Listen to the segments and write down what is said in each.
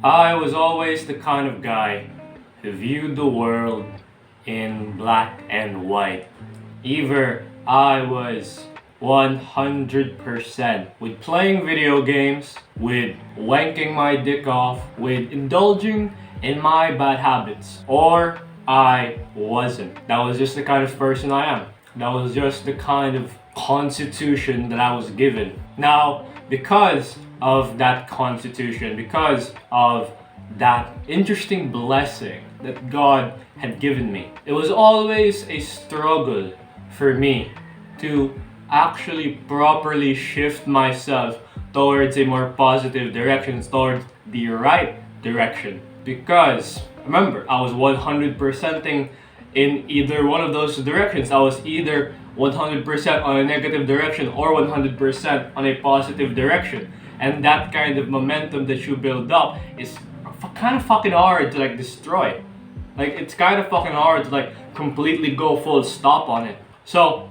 I was always the kind of guy who viewed the world in black and white. Either I was 100% with playing video games, with wanking my dick off, with indulging in my bad habits, or I wasn't. That was just the kind of person I am. That was just the kind of constitution that I was given. Now, because of that constitution, because of that interesting blessing that God had given me, it was always a struggle for me to actually properly shift myself towards a more positive direction, towards the right direction. Because remember, I was 100%ing in either one of those directions. I was either 100% on a negative direction or 100% on a positive direction. And that kind of momentum that you build up is kind of fucking hard to destroy. Like it's kind of fucking hard to completely go full stop on it. So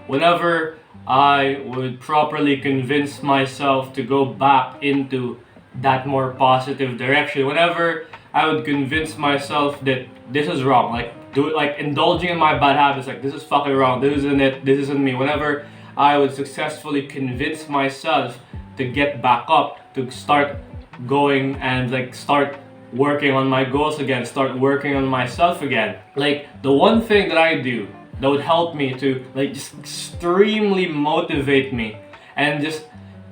whenever I would properly convince myself to go back into that more positive direction, whenever I would convince myself that this is wrong, indulging in my bad habits, this is fucking wrong, this isn't it, this isn't me. Whenever I would successfully convince myself to get back up, to start going and start working on my goals again, start working on myself again. The one thing that I do that would help me to just extremely motivate me and just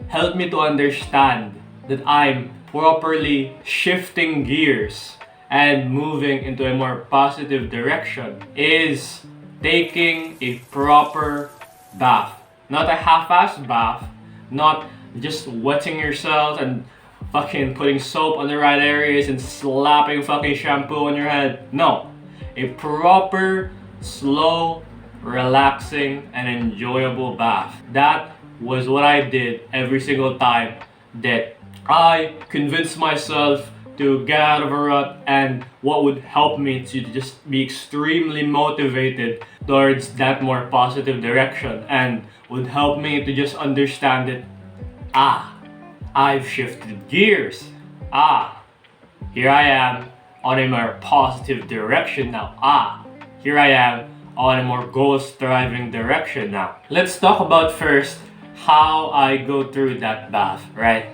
help me to understand that I'm properly shifting gears and moving into a more positive direction is taking a proper bath. Not a half-assed bath, not just wetting yourself and fucking putting soap on the right areas and slapping fucking shampoo on your head. No, a proper, slow, relaxing, and enjoyable bath. That was what I did every single time that I convinced myself to get out of a rut, and what would help me to just be extremely motivated towards that more positive direction and would help me to just understand that I've shifted gears. Here I am on a more positive direction now. Here I am on a more goal-striving direction now. Let's talk about first how I go through that bath, right?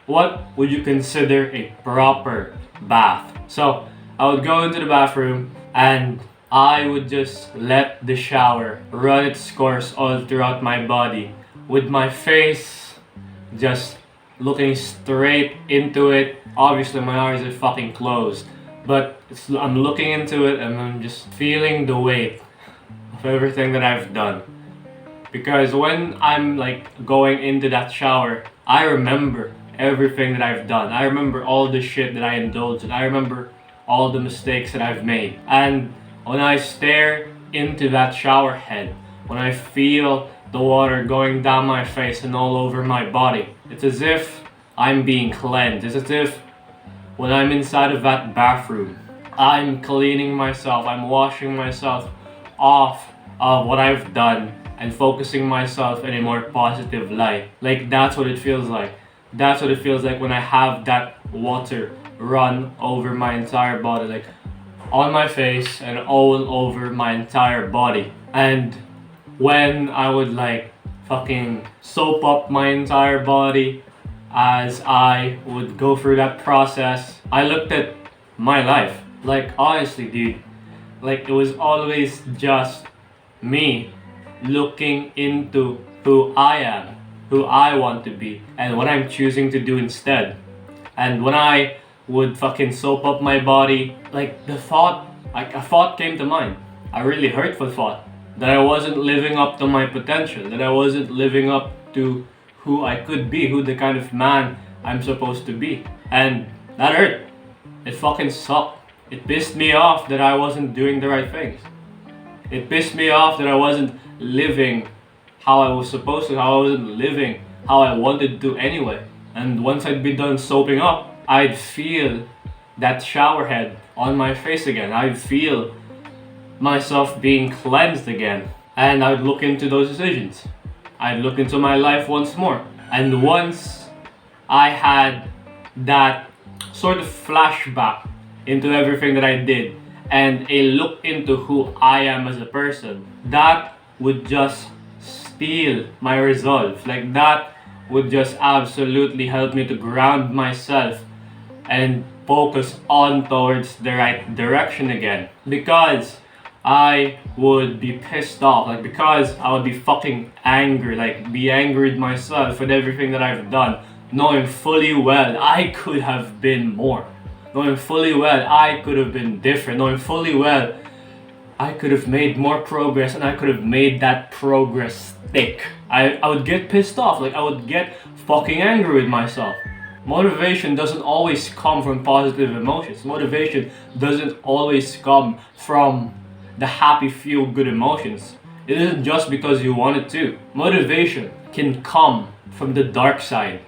What would you consider a proper bath? So I would go into the bathroom and I would just let the shower run its course all throughout my body, with my face just looking straight into it. Obviously my eyes are fucking closed, but I'm looking into it and I'm just feeling the weight of everything that I've done. Because when I'm going into that shower, I remember everything that I've done. I remember all the shit that I indulged in. I remember all the mistakes that I've made. And when I stare into that shower head, when I feel the water going down my face and all over my body, it's as if I'm being cleansed. It's as if when I'm inside of that bathroom, I'm cleaning myself, I'm washing myself off of what I've done and focusing myself in a more positive light. That's what it feels like. That's what it feels like when I have that water run over my entire body, on my face and all over my entire body. And when I would fucking soap up my entire body as I would go through that process, I looked at my life. Honestly, dude, it was always just me looking into who I am, who I want to be, and what I'm choosing to do instead. And when I would fucking soap up my body, a thought came to mind. A really hurtful thought that I wasn't living up to my potential, that I wasn't living up to who I could be, who the kind of man I'm supposed to be. And that hurt. It fucking sucked. It pissed me off that I wasn't doing the right things. It pissed me off that I wasn't living how I was supposed to, how I wasn't living how I wanted to anyway. And once I'd be done soaping up, I'd feel that shower head on my face again. I'd feel myself being cleansed again. And I'd look into those decisions. I'd look into my life once more. And once I had that sort of flashback into everything that I did and a look into who I am as a person, that would just steal my resolve. Like that would just absolutely help me to ground myself and focus on towards the right direction again. Because I would be pissed off, like because I would be fucking angry, like be angry with myself with everything that I've done, knowing fully well I could have been more, knowing fully well I could have been different, knowing fully well I could have made more progress and I could have made that progress stick. I would get pissed off, like I would get fucking angry with myself. Motivation doesn't always come from positive emotions. Motivation doesn't always come from the happy, feel good emotions. It isn't just because you want it to. Motivation can come from the dark side.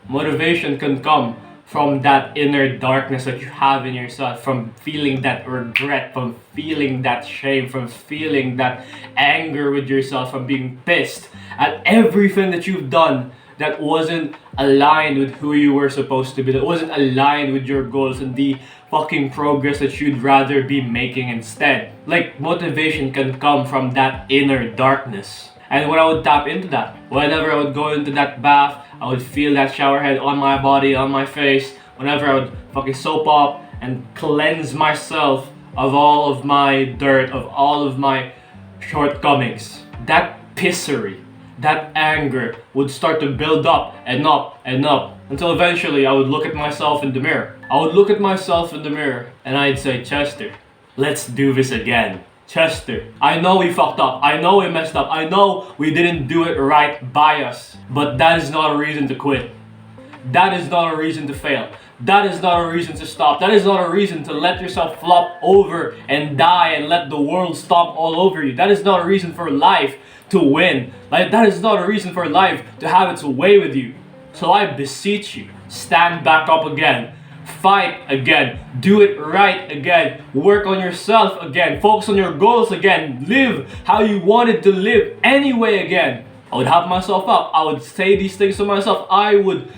Motivation can come from that inner darkness that you have in yourself, from feeling that regret, from feeling that shame, from feeling that anger with yourself, from being pissed at everything that you've done that wasn't aligned with who you were supposed to be, that wasn't aligned with your goals and the fucking progress that you'd rather be making instead. Like, motivation can come from that inner darkness. And when I would tap into that, whenever I would go into that bath, I would feel that shower head on my body, on my face. Whenever I would fucking soap up and cleanse myself of all of my dirt, of all of my shortcomings, that pissery, that anger would start to build up and up and up until eventually I would look at myself in the mirror. I would look at myself in the mirror and I'd say, Chester, let's do this again. Chester, I know we fucked up. I know we messed up. I know we didn't do it right by us. But that is not a reason to quit. That is not a reason to fail. That is not a reason to stop. That is not a reason to let yourself flop over and die and let the world stomp all over you. That is not a reason for life to win. Like, that is not a reason for life to have its way with you. So I beseech you, stand back up again. Fight again. Do it right again. Work on yourself again. Focus on your goals again. Live how you wanted to live anyway again. I would hype myself up. I would say these things to myself. I would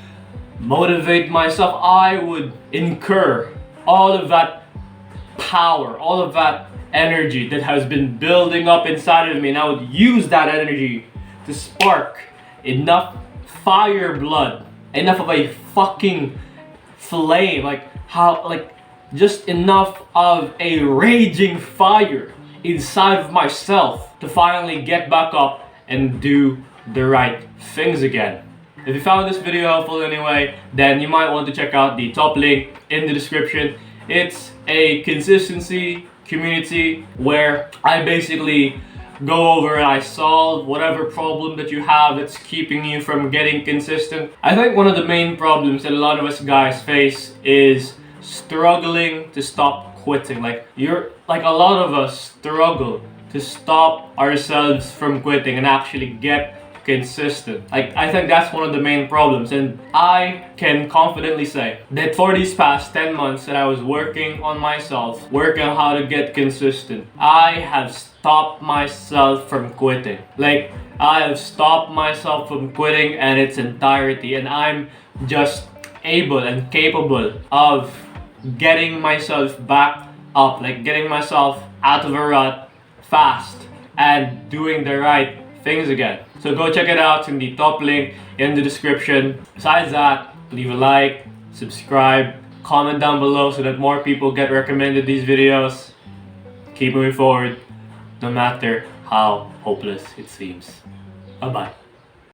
motivate myself. I would incur all of that power, all of that energy that has been building up inside of me, and I would use that energy to spark enough fire blood, enough of a fucking flame, just enough of a raging fire inside of myself to finally get back up and do the right things again. If you found this video helpful anyway, then you might want to check out the top link in the description. It's a consistency community where I basically go over and I solve whatever problem that you have that's keeping you from getting consistent. I think one of the main problems that a lot of us guys face is struggling to stop quitting. Like a lot of us struggle to stop ourselves from quitting and actually get consistent. I think that's one of the main problems, and I can confidently say that for these past 10 months that I was working on myself, working on how to get consistent, I have stopped myself from quitting. I have stopped myself from quitting in its entirety, and I'm just able and capable of getting myself back up, getting myself out of a rut fast and doing the right things again. So go check it out in the top link in the description. Besides that, leave a like, subscribe, comment down below so that more people get recommended these videos. Keep moving forward, no matter how hopeless it seems. Bye bye.